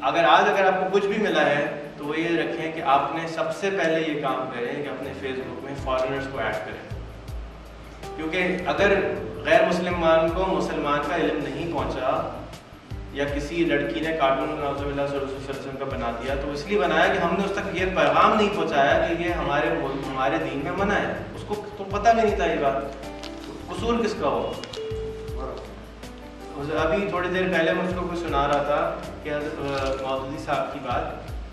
अगर आपको कुछ भी मिला है तो वो ये रखें कि आपने सबसे पहले ये काम करें कि अपने फेसबुक में फॉरेनर्स को ऐड करें, क्योंकि अगर गैर मुसलमान को मुसलमान का इल्म नहीं पहुंचा या किसी लड़की ने कार्टून का बना दिया तो इसलिए बनाया कि हमने उस तक ये पैगाम नहीं पहुंचाया कि ये हमारे दीन में मना है, उसको तो पता भी नहीं था ये बात, कसूर किसका हो। अभी थोड़ी देर पहले मुझको कुछ सुना रहा था कि मौदूदी साहब की बात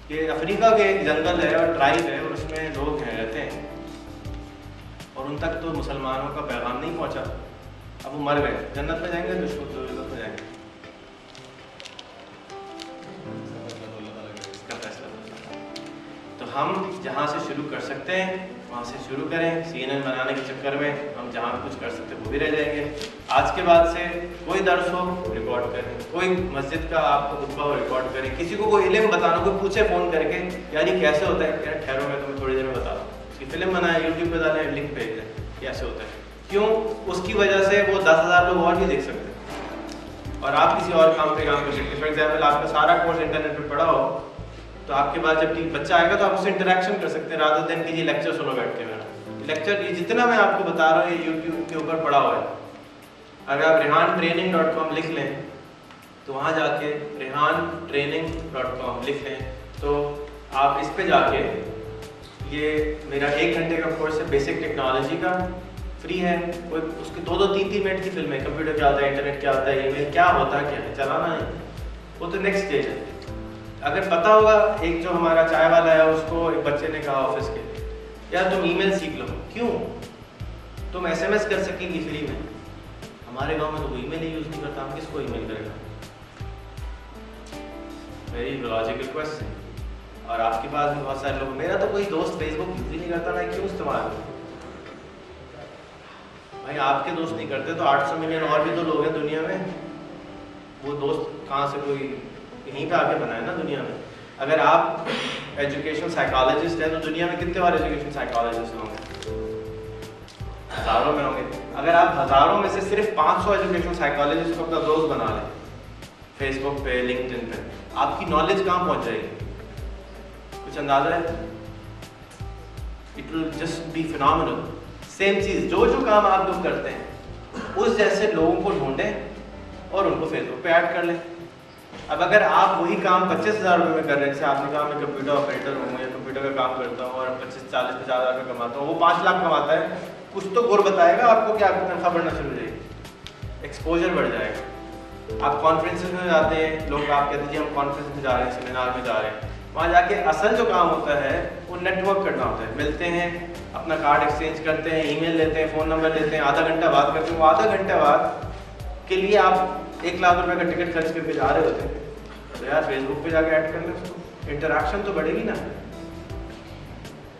कि अफ्रीका के एक जंगल है और ट्राइब है और उसमें लोग हैं रहते हैं और उन तक तो मुसलमानों का पैगाम नहीं पहुंचा, अब वो मर गए, जन्नत में जाएंगे दुश्मन तो जन्नत में जाएंगे, इसका फैसला। तो हम जहाँ से शुरू कर सकते हैं वहाँ से शुरू करें, CNN बनाने के चक्कर में हम जहाँ कुछ कर सकते हैं वो भी रह जाएंगे। आज के बाद से कोई दर्स हो रिकॉर्ड करें, कोई मस्जिद का आपको खुतबा हो रिकॉर्ड करें, किसी को कोई इल्म बताना, कोई पूछे फ़ोन करके यार ये कैसे होता है, यार ठहरो मैं तुम्हें थोड़ी देर में बता रहा हूँ, उसकी फिल्म बनाए यूट्यूब पे डालें, लिंक भेज दें कैसे होता है, क्यों उसकी वजह से वो 10,000 लोग और भी देख सकते हैं और आप किसी और काम पे काम कर सकते हैं। फॉर एग्जाम्पल आपका सारा कोर्स इंटरनेट पर पढ़ा हो तो आपके पास जब बच्चा आएगा तो आप उससे इंटरेक्शन कर सकते हैं रादर देन कि ये लेक्चर सुनो बैठ के मेरा लेक्चर, ये जितना मैं आपको बता रहा हूँ ये यूट्यूब के ऊपर पड़ा हुआ है। अगर आप rehantraining.com लिख लें तो वहाँ जाके rehantraining.com लिख लें तो आप इस पे जाके ये मेरा 1 घंटे का कोर्स है बेसिक टेक्नोलॉजी का, फ्री है, कोई उसके 2-2, 3-3 मिनट की फिल्म है, कंप्यूटर क्या होता है, इंटरनेट क्या होता है, ईमेल क्या होता है, क्या है चलाना है, वो तो नेक्स्ट स्टेज है। अगर पता होगा, एक जो हमारा चाय वाला है उसको एक बच्चे ने कहा ऑफिस के यार तुम ईमेल सीख लो, क्यों तुम SMS कर सकेंगी फ्री में, हमारे गांव में तो कोई ईमेल ही यूज़ नहीं करता, हम किसको ईमेल करेगा, वेरी लॉजिकल क्वेश्चन। और आपके पास भी बहुत सारे लोग, मेरा तो कोई दोस्त फेसबुक यूज़ ही नहीं करता, मैं क्यों इस्तेमाल करूँ, भाई आपके दोस्त नहीं करते तो 800 मिलियन और भी तो लोग हैं दुनिया में, वो दोस्त कहाँ से कोई यहीं पे आके बनाए ना दुनिया में। अगर आप एजुकेशन साइकोलॉजिस्ट हैं तो दुनिया में कितने और एजुकेशन साइकोलॉजिस्ट होंगे, हज़ारों में होंगे। अगर आप हज़ारों में से सिर्फ 500 एजुकेशन साइकोलॉजिस्ट को अपना दोस्त बना लें फेसबुक पे, लिंक्डइन पे, आपकी नॉलेज कहाँ पहुँच जाएगी, कुछ अंदाजा है? It will just be phenomenal. Same चीज़, जो जो काम आप लोग करते हैं उस जैसे लोगों को ढूंढें और उनको फेसबुक पे ऐड कर लें। अब अगर आप वही काम 25,000 रुपये में कर रहे हैं, जैसे आपने कहा मैं कंप्यूटर ऑपरेटर हूँ या कंप्यूटर का काम करता हूँ और 25-40-50,000 रुपये कमाता हूँ, वो 5 लाख कमाता है, कुछ तो गुर बताएगा आपको कि आपकी तनख्वाह बढ़ना शुरू हो जाएगी, एक्सपोजर बढ़ जाएगा। आप कॉन्फ्रेंसेस में जाते हैं, लोग आप कहते हैं जी हम कॉन्फ्रेंस में जा रहे हैं, सेमिनार में जा रहे हैं, वहाँ जाके असल जो काम होता है वो नेटवर्क करना होता है, मिलते हैं, अपना कार्ड एक्सचेंज करते हैं, ईमेल लेते हैं, फ़ोन नंबर लेते हैं, आधा घंटा बात करते हैं, वो आधा घंटा बाद के लिए आप 1 लाख रुपए का टिकट खर्च करके जा रहे होते हैं, तो यार फेसबुक पे जाके ऐड कर लें उसको, इंटरेक्शन तो बढ़ेगी ना।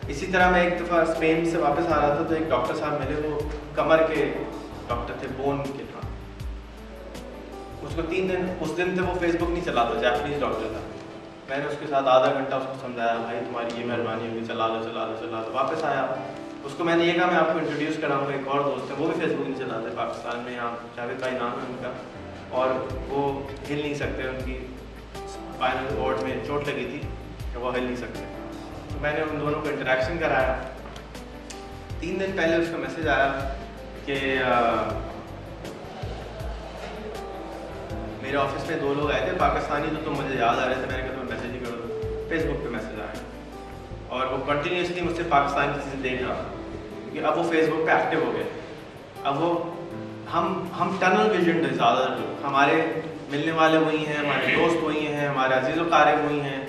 इसी तरह मैं एक दफ़ा स्पेन से वापस आ रहा था तो एक डॉक्टर साहब मिले, वो कमर के डॉक्टर थे, बोन के था, उसको 3 दिन उस दिन से वो फेसबुक नहीं चलाता, जापानीज डॉक्टर था। मैंने उसके साथ आधा घंटा उसको समझाया, भाई तुम्हारी ये मेहरबानी होगी, चला लो। वापस आया, उसको मैंने ये कहा मैं आपको इंट्रोड्यूस कराऊंगा, एक और दोस्त है वो भी फेसबुक नहीं चलाते पाकिस्तान में, यहाँ जावेद भाई नाम है उनका, और वो हिल नहीं सकते, उनकी स्पाइनल कॉर्ड में चोट लगी थी तो वो हिल नहीं सकते। तो मैंने उन दोनों को इंटरेक्शन कराया। 3 दिन पहले उसका मैसेज आया कि मेरे ऑफिस में 2 लोग आए थे पाकिस्तानी, तो तुम मुझे याद आ रहे थे, मैंने कहा तुम्हें मैसेज ही कर दो। फेसबुक पे मैसेज आया और वो कंटिन्यूसली मुझसे पाकिस्तान की चीज़ें देख रहा था, क्योंकि अब वो फेसबुक पे एक्टिव हो गए। अब वो हम टनल विजन है, ज़्यादा लोग हमारे मिलने वाले वही हैं, हमारे दोस्त वही हैं, हमारे अजीज़ व क़ारिब वही हैं,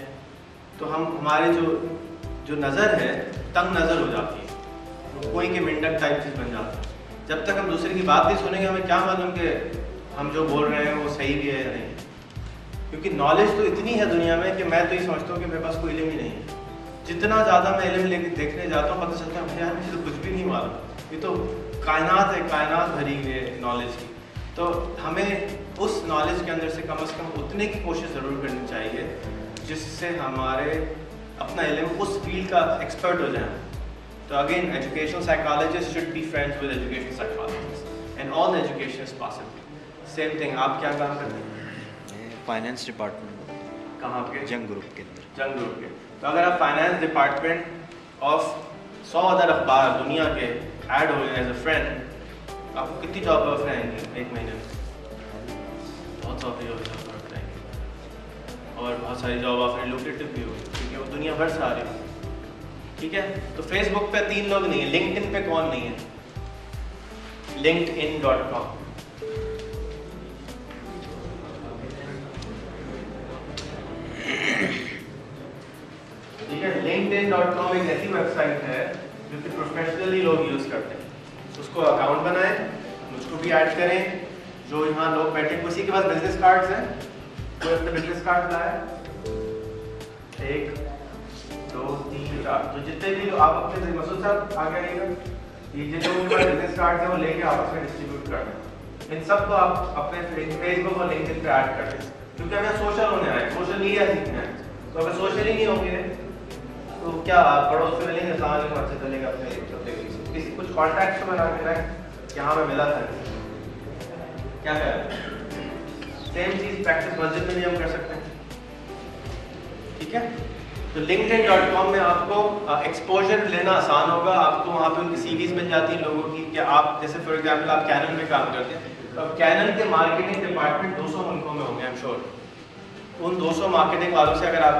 तो हमारे जो नज़र है तंग नज़र हो जाती है, कोई के मेंढक टाइप चीज़ बन जाती है। जब तक हम दूसरे की बात नहीं सुनेंगे हमें क्या मालूम कि हम जो बोल रहे हैं वो सही भी है या नहीं, क्योंकि नॉलेज तो इतनी है दुनिया में कि मैं तो ये समझता हूँ कि मेरे पास कोई इल्म ही नहीं है। जितना ज़्यादा मैं इल्म लेके देखने जाता हूँ पता चलता है यार मुझे तो कुछ भी नहीं मालूम, ये तो कायनात है, कायनात भरी हुई है नॉलेज की। तो हमें उस नॉलेज के अंदर से कम उतने की कोशिश ज़रूर करनी चाहिए जिससे हमारे अपना इल्म उस फील्ड का एक्सपर्ट हो जाए। तो again education psychologist should be friends with education psychologist and all education is possible. Same thing, आप क्या काम करते हैं? Finance department. कहाँ के? जंग ग्रुप के अंदर। जंग ग्रुप के। तो अगर आप फाइनेंस डिपार्टमेंट ऑफ 100 अदर अखबार दुनिया के ऐड हो एज अ फ्रेंड, आपको कितनी जॉब ऑफर आएंगी एक महीने में? बहुत सारी जॉब ऑफर आएंगी और बहुत सारी जॉब ऑफर लुक्रेटिव भी होगी क्योंकि वो दुनिया भर से आ रही है। ठीक है, तो फेसबुक पे 3 लोग नहीं है, लिंक्डइन पे कौन नहीं है? linkedin.com। ठीक है, linkedin.com एक ऐसी वेबसाइट है जो कि प्रोफेशनली लोग यूज करते हैं। उसको अकाउंट बनाएं, उसको भी ऐड करें। जो यहाँ लोग बैठे किसी के पास बिजनेस कार्ड्स हैं, कोई अपने बिजनेस कार्ड लाए 1 2 3 4, तो जितने भी आप अपने मसूद साहब आगे आइएगा, ये जिन लोगों के पास बिजनेस कार्ड है वो लेके आपस में डिस्ट्रीब्यूट कर दें। इन सबको आप अपने फेसबुक और लिंक्डइन पे ऐड कर दें, क्योंकि हम यहाँ सोशल होने आए, सोशल मीडिया सीखना है। तो अगर सोशल ही नहीं होंगे तो क्या आप पड़ोस से मिलेंगे, समाज में अच्छे चलेगा अपने किसी कुछ कॉन्टैक्ट में बना के रखें कि हाँ मैं मिला था, क्या करें? सेम चीज़ प्रैक्टिस मस्जिद में भी हम कर सकते हैं। ठीक है, तो linkedin.com में आपको एक्सपोजर लेना आसान होगा। आपको वहाँ पे उनकी सीवीज मिल जाती हैं लोगों की कि आप जैसे फॉर एग्जांपल आप कैनन में काम करते हैं, तो अब कैनन के मार्केटिंग डिपार्टमेंट 200 मुल्कों में होंगे, आई एम श्योर। उन 200 मार्केटिंग वालों से अगर आप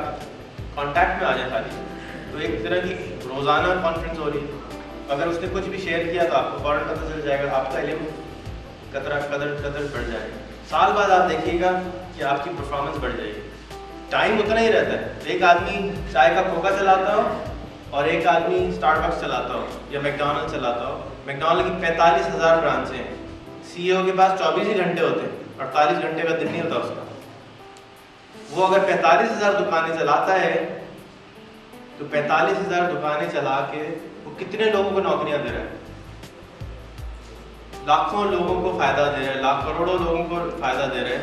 कांटेक्ट में आ जाए खाली, तो एक तरह की रोज़ाना कॉन्फ्रेंस हो रही है। अगर उसने कुछ भी शेयर किया तो आपको फौरन पता चल जाएगा, आपका इल्म कदर बढ़ जाएगा। साल बाद आप देखिएगा कि आपकी परफॉर्मेंस बढ़ जाएगी। टाइम उतना ही रहता है। एक आदमी चाय का खोखा चलाता हो और एक आदमी स्टारबक्स चलाता हो या मैकडॉनल्ड चलाता हो। मैकडॉनल्ड की 45,000 ब्रांचें हैं, CEO के पास 24 ही घंटे होते हैं, 48 घंटे का दिन नहीं होता उसका। वो अगर 45,000 दुकानें चलाता है तो 45,000 दुकानें चला के वो कितने लोगों को नौकरियां दे रहा है? लाखों लोगों को फायदा दे रहा है, लाख करोड़ों लोगों को फायदा दे रहा है।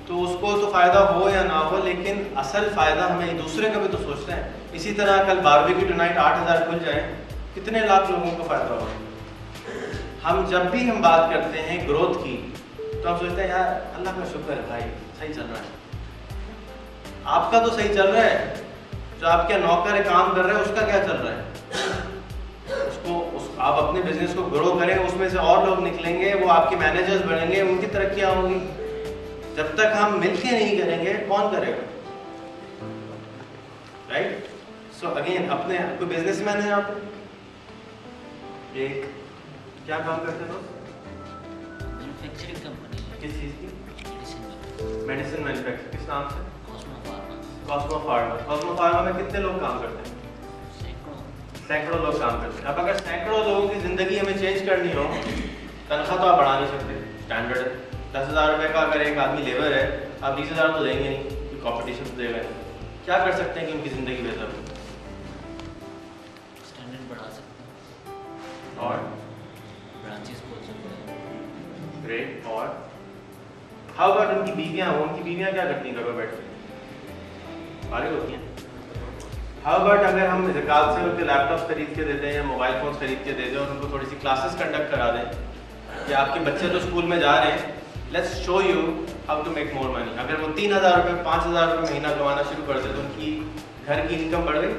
तो उसको तो फायदा हो या ना हो, लेकिन असल फायदा हमें दूसरे का भी तो सोचते हैं। इसी तरह कल बारबेक्यू टुनाइट 8,000 खुल जाए, कितने लाख लोगों को फायदा होगा। हम जब भी हम बात करते हैं ग्रोथ की तो हम सोचते हैं यार अल्लाह का शुक्र है भाई सही चल रहा है। आपका तो सही चल रहा है, जो आपके नौकर काम कर रहे हैं उसका क्या चल रहा है? आप अपने बिजनेस को ग्रो करें, उसमें से और लोग निकलेंगे, वो आपके मैनेजर्स बनेंगे, उनकी तरक्कियां होंगी। जब तक हम मिलके नहीं करेंगे कौन करेगा? राइट? सो अगेन अपने कोई बिजनेसमैन है आप, एक क्या काम करते हैं दोस्त? Manufacturing company. किस चीज़ की? Medicine manufacture. किस नाम से? Cosmo pharma. Cosmo pharma. Cosmo pharma में कितने लोग काम करते हैं? सैकड़ों लोग काम करते हैं। अब अगर सैकड़ों लोगों की ज़िंदगी हमें चेंज करनी हो, तनख्वाह तो आप बढ़ा नहीं सकते, स्टैंडर्ड है 10,000 रुपये का। अगर एक आदमी लेबर है, आप 20,000 तो देंगे नहीं, क्योंकि कॉम्पिटिशन तो देगा नहीं। क्या कर सकते हैं कि उनकी ज़िंदगी बेहतर हो? स्टैंडर्ड बढ़ा सकते हैं और ब्रांचेस खोल सकते हैं। ग्रेट। और हाउ अबाउट उनकी बीवियाँ? उनकी बीवियाँ क्या करती हैं घर पर बैठ के? फारिग होती हैं। हाउ अबाउट अगर हम ज़कात से उनके लैपटॉप खरीद के दे दें या मोबाइल फ़ोन खरीद के दे दें और उनको थोड़ी सी क्लासेस कंडक्ट करा दें कि आपके बच्चे तो स्कूल में जा रहे हैं, let's show you how to make more money. अगर वो 3,000 रुपये 5,000 रुपये महीना कमाना शुरू कर दे तो उनकी घर की इनकम बढ़ गई।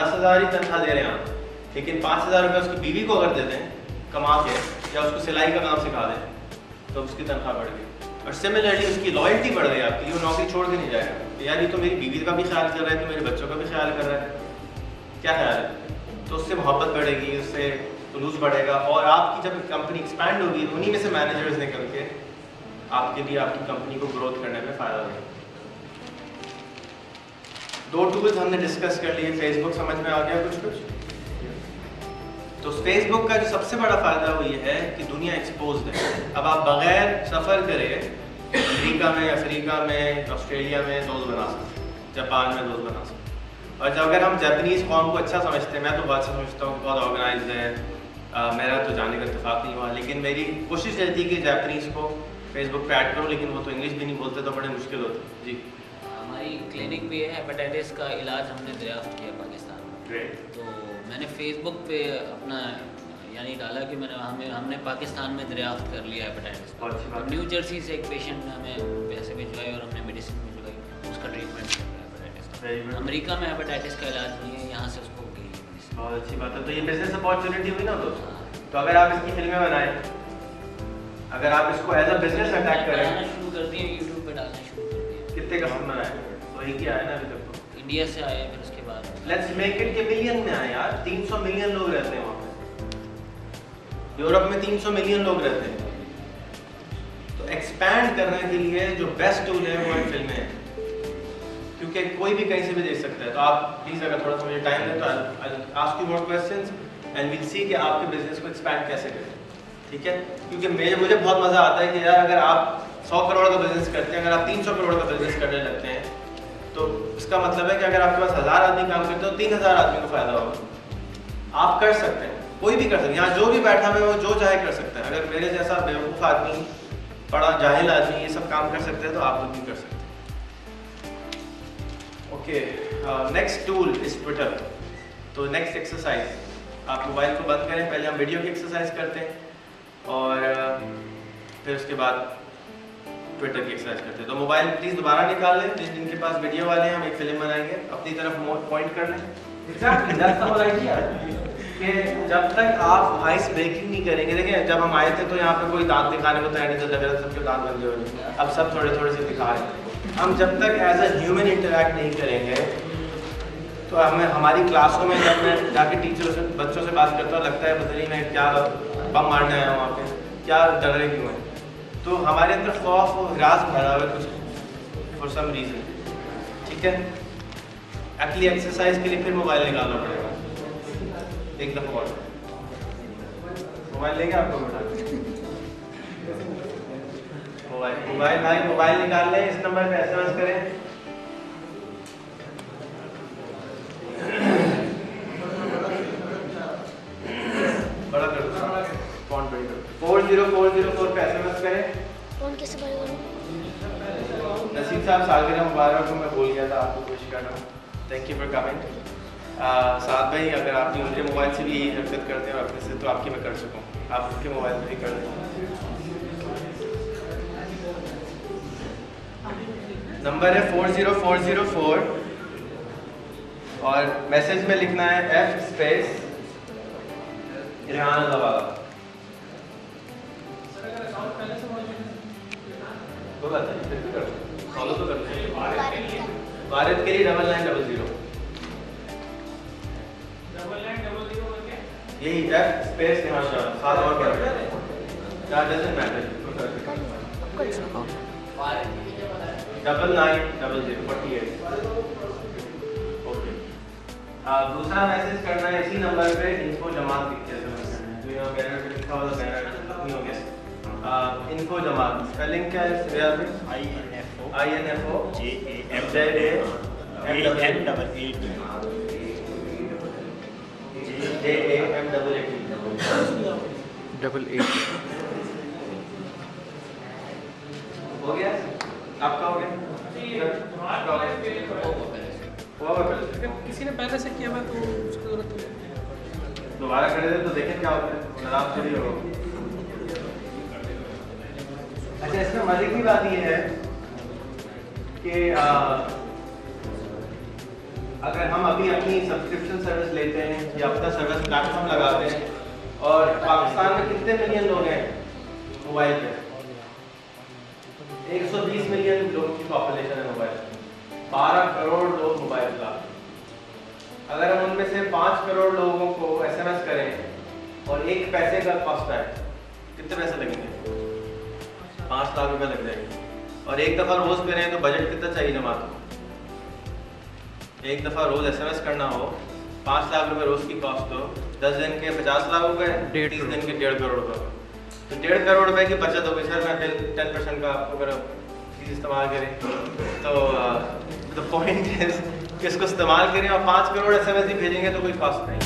10,000 ही तनख्वाह दे रहे हैं आप, लेकिन 5,000 रुपये उसकी बीवी को अगर दे दें कमा के, या उसको सिलाई का काम सिखा दें, तो उसकी तनख्वाह बढ़ गई। और सिमिलरली उसकी लॉयल्टी बढ़ गई आपकी, वो नौकरी छोड़ के नहीं जाएगा। यार ये तो मेरी बीवी का भी ख्याल कर रहा है, तो मेरे बच्चों का भी ख्याल कर रहा है, क्या ख्याल है? तो उससे मोहब्बत बढ़ेगी, उससे जुलूस बढ़ेगा। और आपकी जब कंपनी एक्सपैंड होगी, उन्हीं में से मैनेजर्स निकल के आपके लिए आपकी कंपनी को ग्रोथ करने में फ़ायदा होगा। 2 टूल्स हमने डिस्कस कर लिए। फेसबुक समझ में आ गया कुछ? तो फेसबुक का जो सबसे बड़ा फ़ायदा वो ये है कि दुनिया एक्सपोज्ड है। अब आप बग़ैर सफ़र करे अफ्रीका में, ऑस्ट्रेलिया में दोस्त बना सकते, जापान में दोस्त बना सकते। और जब अगर हम जापानीज़ कौम को अच्छा समझते हैं, मैं तो बहुत समझता हूँ, बहुत ऑर्गेनाइज्ड है, मेरा तो जाने का इत्तेफाक नहीं हुआ, लेकिन मेरी कोशिश रहती है कि जापानीज़ को फेसबुक पे ऐड करूँ, लेकिन वो तो इंग्लिश भी नहीं बोलते, तो बड़े मुश्किल होते। जी, हमारी क्लिनिक भी है, हेपेटाइटिस का इलाज हमने दरियाफ्त किया पाकिस्तान में। ग्रेट। तो मैंने फेसबुक पे अपना यानी डाला कि हमने पाकिस्तान में दरियाफ्त कर लिया हेपेटाइटिस। बहुत अच्छी बात। न्यू जर्सी से एक पेशेंट ने हमें पैसे भिजवाए और हमने मेडिसिन भिजवाई। उसका ट्रीटमेंट चल रहा है हेपेटाइटिस का। वेरी गुड, अमेरिका में हेपेटाइटिस का इलाज नहीं है, यहाँ से उसको की बहुत अच्छी बात है। तो ये बिजनेस अपॉर्चुनिटी हुई ना दोस्तों। तो अगर आप इसकी फिल्में बनाएं, अगर आप इसको एज अ बिजनेस अटैक करें, शुरू कर दिए, यूट्यूब पे डालना शुरू कर दिए। कितने कस्टमर आए? तो एक ही आया ना अभी तक तो। इंडिया से आए, फिर उसके बाद लेट्स मेक इट के मिलियन में आए यार। 300 मिलियन लोग रहते हैं वहाँ पे, यूरोप में 300 मिलियन लोग रहते हैं। तो एक्सपैंड करने के लिए जो बेस्ट टूल है वो फिल्में हैं, क्योंकि कोई भी कहीं से भी देख सकता है। तो आप प्लीज़ अगर थोड़ा सा मुझे टाइम दें तो ask you more questions and will see कि आपके बिजनेस को एक्सपैंड कैसे करें, ठीक है? क्योंकि मुझे बहुत मज़ा आता है कि यार अगर आप 100 करोड़ का बिजनेस करते हैं, अगर आप 300 करोड़ का बिजनेस करने लगते हैं, तो इसका मतलब है कि अगर आपके पास 1000 आदमी काम करते हो, 3000 आदमी को फायदा होगा। आप कर सकते हैं, कोई भी कर सकता है। यहाँ जो भी बैठा हुआ है वो जो चाहे कर सकता है। अगर मेरे जैसा बेवकूफ़ आदमी, बड़ा जाहिल आदमी ये सब काम कर सकते हैं, तो आप लोग भी कर सकते हैं। Okay, next tool is Twitter. तो नेक्स्ट एक्सरसाइज, आप मोबाइल को बंद करें, पहले हम वीडियो की एक्सरसाइज करते हैं और फिर उसके बाद ट्विटर की एक्सरसाइज करते हैं। तो मोबाइल प्लीज़ दोबारा निकाल लें, जिनके पास वीडियो वाले हैं हम एक फिल्म बनाएंगे, अपनी तरफ पॉइंट कर लें। Exactly that's the whole idea कि जब तक आप आइस ब्रेकिंग नहीं करेंगे। देखिए जब हम आए थे तो यहाँ पे कोई दांत दिखाने को तैयार नहीं था, लग रहा था सबके दांत बंदे हो रहे, अब सब थोड़े थोड़े से दिखा रहे हैं। हम जब तक एज अ ह्यूमन इंटरेक्ट नहीं करेंगे तो हमें हमारी क्लासों में जब मैं जाके टीचरों से बच्चों से बात करता हूँ, लगता है पता नहीं मैं क्या बम मारने आया हूँ वहाँ पे, क्या डर रहे क्यों है। तो हमारे अंदर खौफ और हिरास भरा हुआ है कुछ फॉर सम रीज़न, ठीक है? एक्चुअली एक्सरसाइज के लिए फिर मोबाइल निकालना पड़ेगा एक दफ़ा और। मोबाइल लेंगे आपको मोबाइल भाई मोबाइल निकाल लें, इस नंबर पे SMS करें। बड़ा कर दो, फॉन्ट बड़ी कर दो। 40404 पे SMS करें। फोन कैसे बड़ा करूं? नसीब साहब सालगिरह मुबारक को मैं भूल गया था आपको विश करना। Thank you for coming. साथ भाई अगर आप उनके मोबाइल से भी यही हरकत करते हैं अपने से, तो आपकी मैं कर सकूँ, आप उनके मोबाइल से भी कर दें। नंबर है 40404 और मैसेज में लिखना है F स्पेस रेहान अल्लाहवाला। कोई बात नहीं, फिर भी कर फॉलो तो करते हैं। भारत के लिए 9900 यही F स्पेस रेहान अल्लाहवाला, साथ और क्या डजंट मैटर। 990048। ओके, दूसरा मैसेज करना है इसी नंबर पे, इनको जमात लिखते हैं। जो यहाँ बैनर पे लिखा हुआ बैनर नहीं हो गया। इनको जमात स्पेलिंग क्या है रियाज भाई? INFO JAMAAT हो गया? आपका हो गया? किसी ने पहले से किया हुआ तो उसको जरूरत नहीं। दोबारा करे थे तो देखें क्या होता है, नाराज थोड़ी हो। अच्छा, इसमें मजे की बात ये है कि अगर हम अभी अपनी सब्सक्रिप्शन सर्विस लेते हैं या अपना सर्विस प्लेटफॉर्म लगाते हैं, और पाकिस्तान में कितने मिलियन लोग हैं मोबाइल पे? 120 मिलियन लोगों की पॉपुलेशन है मोबाइल, 12 करोड़ लोग मोबाइल चलाते हैं। अगर हम उनमें से 5 करोड़ लोगों को SMS करें और 1 पैसे का कॉस्ट है, कितने पैसे लगेंगे? 5 लाख रुपए लग जाएंगे। और एक दफ़ा रोज़ करें तो बजट कितना चाहिए जमात को? एक दफ़ा रोज़ SMS करना हो, 5 लाख रुपए रोज़ की कॉस्ट हो, 10 दिन के 50 लाख हो गए, 30 दिन के 1.5 करोड़ रुपए। तो 1.5 करोड़ रुपए की बचत होगी। सर मैं 10% का अगर चीज़ इस्तेमाल करें तो द पॉइंट इज कि इसको इस्तेमाल करें और 5 करोड़ SMS ही भेजेंगे तो कोई कॉस्ट नहीं।